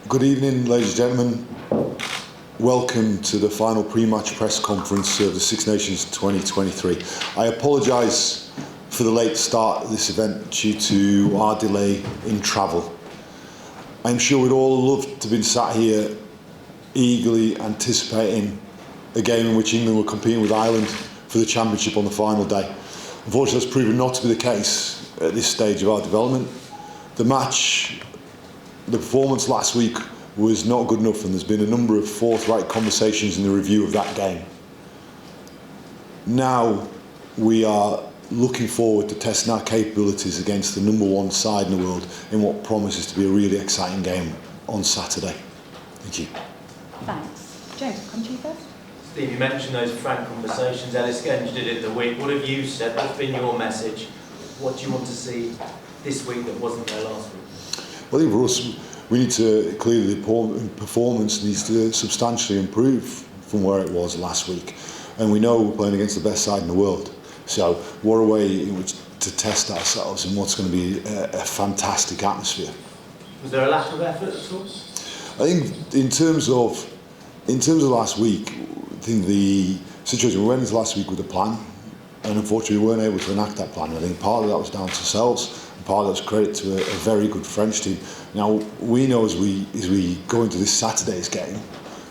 Good evening, ladies and gentlemen. Welcome to the final pre-match press conference of the Six Nations 2023. I apologise for the late start of this event due to our delay in travel. I'm sure we'd all love to have been sat here eagerly anticipating a game in which England were competing with Ireland for the championship on the final day. Unfortunately, that's proven not to be the case at this stage of our development. The performance last week was not good enough, and there's been a number of forthright conversations in the review of that game. Now we are looking forward to testing our capabilities against the number one side in the world in what promises to be a really exciting game on Saturday. Thank you. Thanks. James, I'll come to you first. Steve, you mentioned those frank conversations. Ellis Genge did it the week. What have you said? What's been your message? What do you want to see this week that wasn't there last week? Well, I think for us, we need to clearly, the performance needs to substantially improve from where it was last week. And we know we're playing against the best side in the world. So what a way in which to test ourselves in what's going to be a fantastic atmosphere. Was there a lack of effort at all? I think in terms of last week, I think the situation, we went into last week with a plan, and unfortunately we weren't able to enact that plan. I think part of that was down to ourselves, and part of that was credit to a very good French team. Now we know as we go into this Saturday's game,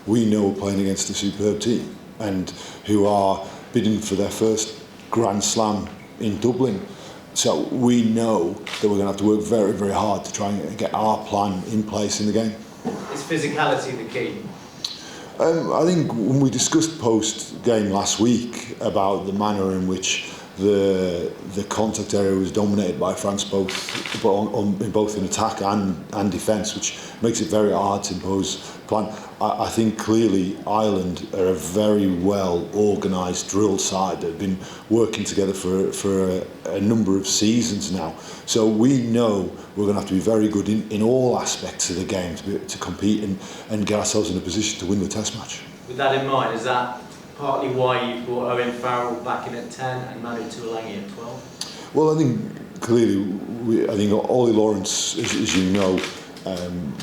we know we're playing against a superb team, and who are bidding for their first Grand Slam in Dublin. So we know that we're going to have to work very, very hard to try and get our plan in place in the game. Is physicality the key? I think when we discussed post-game last week about the manner in which the contact area was dominated by France, both in attack and defence, which makes it very hard to impose plan. I think clearly Ireland are a very well organised drill side that have been working together for a number of seasons now. So we know we're going to have to be very good in all aspects of the game to compete and get ourselves in a position to win the Test match. With that in mind, is that partly why you brought Owen Farrell back in at 10 and Manu Tuolangi at 12? Well, I think clearly, I think Ollie Lawrence, as you know,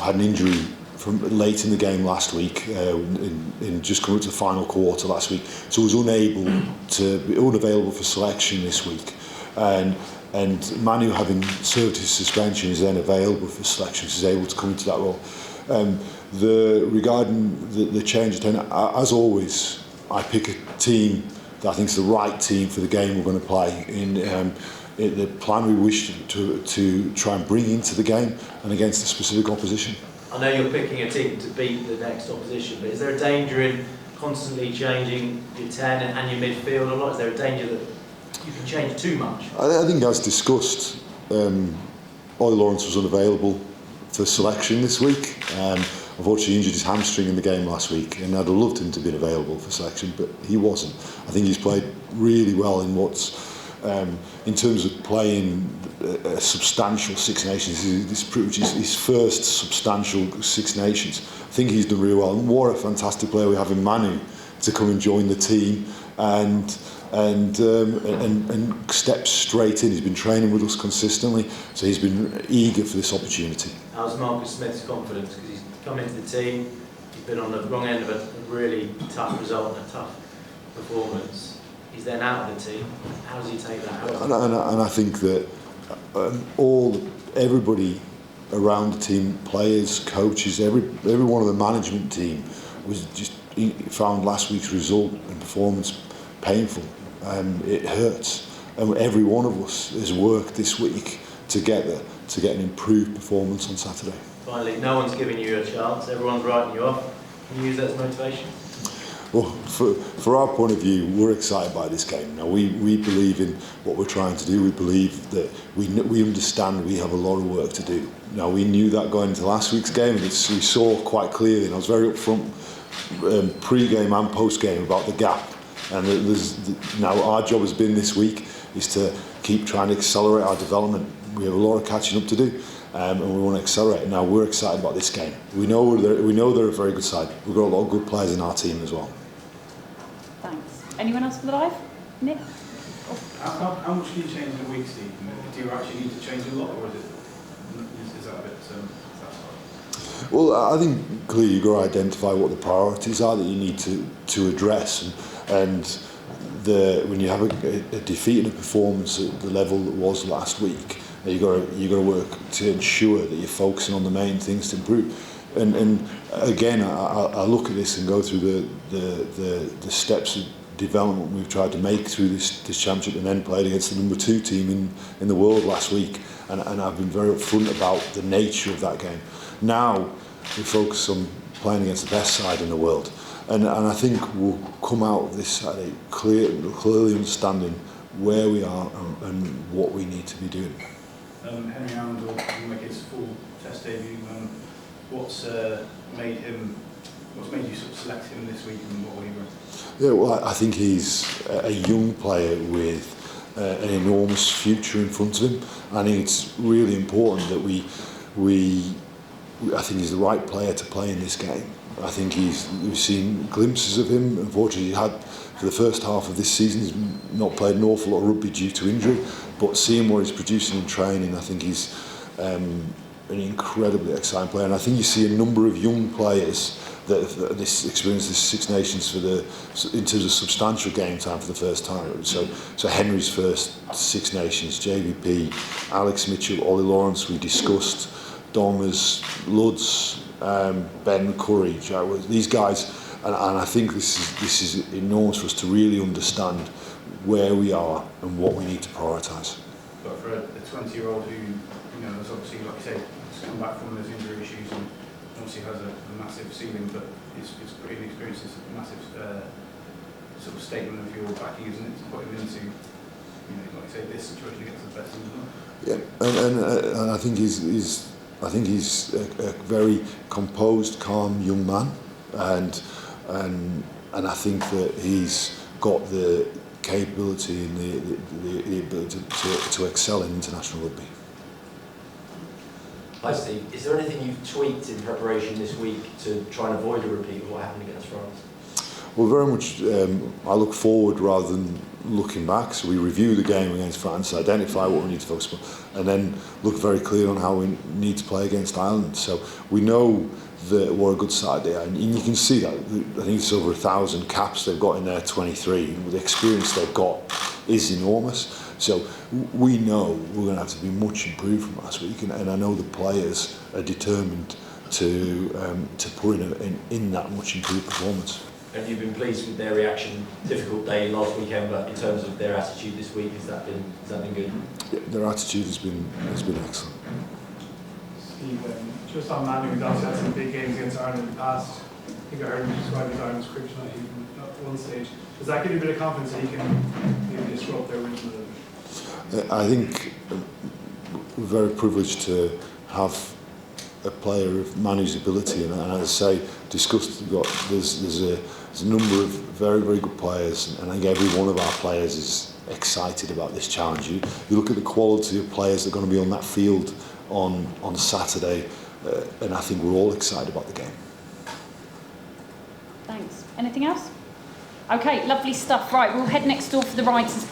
had an injury from late in the game last week, in just coming to the final quarter last week, so was unavailable for selection this week, and Manu, having served his suspension, is then available for selection, so is able to come into that role. Regarding the change of 10, as always, I pick a team that I think is the right team for the game we're going to play in the plan we wish to try and bring into the game and against a specific opposition. I know you're picking a team to beat the next opposition, but is there a danger in constantly changing your 10 and your midfield a lot? Is there a danger that you can change too much? I think, as discussed, Ollie Lawrence was unavailable for selection this week. Unfortunately, he injured his hamstring in the game last week, and I'd have loved him to be available for selection, but he wasn't. I think he's played really well in in terms of playing a substantial Six Nations. Which is his first substantial Six Nations. I think he's done really well. And what a fantastic player we have in Manu to come and join the team and step straight in. He's been training with us consistently, so he's been eager for this opportunity. How's Marcus Smith's confidence? Because he's come into the team, he's been on the wrong end of a really tough result and a tough performance. He's then out of the team. How does he take that? And I think that everybody around the team, players, coaches, every one of the management team found last week's result and performance painful. It hurts, and every one of us has worked this week together to get an improved performance on Saturday. Finally, no one's giving you a chance. Everyone's writing you off. Can you use that as motivation? Well, for our point of view, we're excited by this game. Now, we believe in what we're trying to do. We believe that we understand we have a lot of work to do. Now, we knew that going into last week's game, and we saw quite clearly, and I was very upfront pre-game and post-game about the gap. And now our job has been this week is to keep trying to accelerate our development. We have a lot of catching up to do, and we want to accelerate. Now, we're excited about this game. We know they're a very good side. We've got a lot of good players in our team as well. Thanks. Anyone else for the live? Nick? How much can you change in a week, Steve? Do you actually need to change a lot, or is that a bit... Well, I think clearly you've got to identify what the priorities are that you need to address, and when you have a defeat and a performance at the level that was last week, you've got to work to ensure that you're focusing on the main things to improve. And again, I look at this and go through the steps of development we've tried to make through this championship, and then played against the number 2 team in the world last week, and I've been very upfront about the nature of that game. Now we focus on playing against the best side in the world, and I think we'll come out of this Saturday clearly understanding where we are and what we need to be doing. Henry Hammond will make his full Test debut. What's made you sort of select him this week, and what will you bring? Yeah, well, I think he's a young player with an enormous future in front of him. I think it's really important that I think he's the right player to play in this game. I think we've seen glimpses of him. Unfortunately, for the first half of this season, he's not played an awful lot of rugby due to injury, but seeing what he's producing in training, I think he's an incredibly exciting player. And I think you see a number of young players that this experience, this Six Nations in terms of substantial game time for the first time. So Henry's first Six Nations, JVP, Alex Mitchell, Ollie Lawrence, we discussed, Dongers, Ludds, Ben Curry, these guys, and I think this is enormous for us to really understand where we are and what we need to prioritise. But for a 20-year-old who, has obviously, like you say, has come back from those injury issues and obviously has a massive ceiling, but it's pretty inexperienced, it's a massive sort of statement of your backing, isn't it, to put him into, like you say, this situation against the best in the world. Yeah, and I think he's a very composed, calm young man, and I think that he's got the capability and the ability to excel in international rugby. Hi Steve, is there anything you've tweaked in preparation this week to try and avoid a repeat of what happened against France? Well, very much I look forward rather than looking back. So we review the game against France, identify what we need to focus on, and then look very clear on how we need to play against Ireland. So we know that we're a good side there, and you can see that. I think it's over 1,000 caps they've got in their 23. The experience they've got is enormous. So we know we're going to have to be much improved from last week, and I know the players are determined to put in that much improved performance. And you've been pleased with their reaction? Difficult day last weekend, but in terms of their attitude this week, has that been good? Yeah, their attitude has been excellent. Steve, just on Manu, he's also had some big games against Ireland in the past. I think I heard him describe Ireland's kryptonite even at one stage. Does that give you a bit of confidence that he can maybe disrupt their rhythm a little bit? I think we're very privileged to have a player of Manu's ability, and as I say, there's a number of very, very good players, and I think every one of our players is excited about this challenge. You look at the quality of players that are going to be on that field on Saturday, and I think we're all excited about the game. Thanks. Anything else? Okay, lovely stuff. Right, we'll head next door for the writers'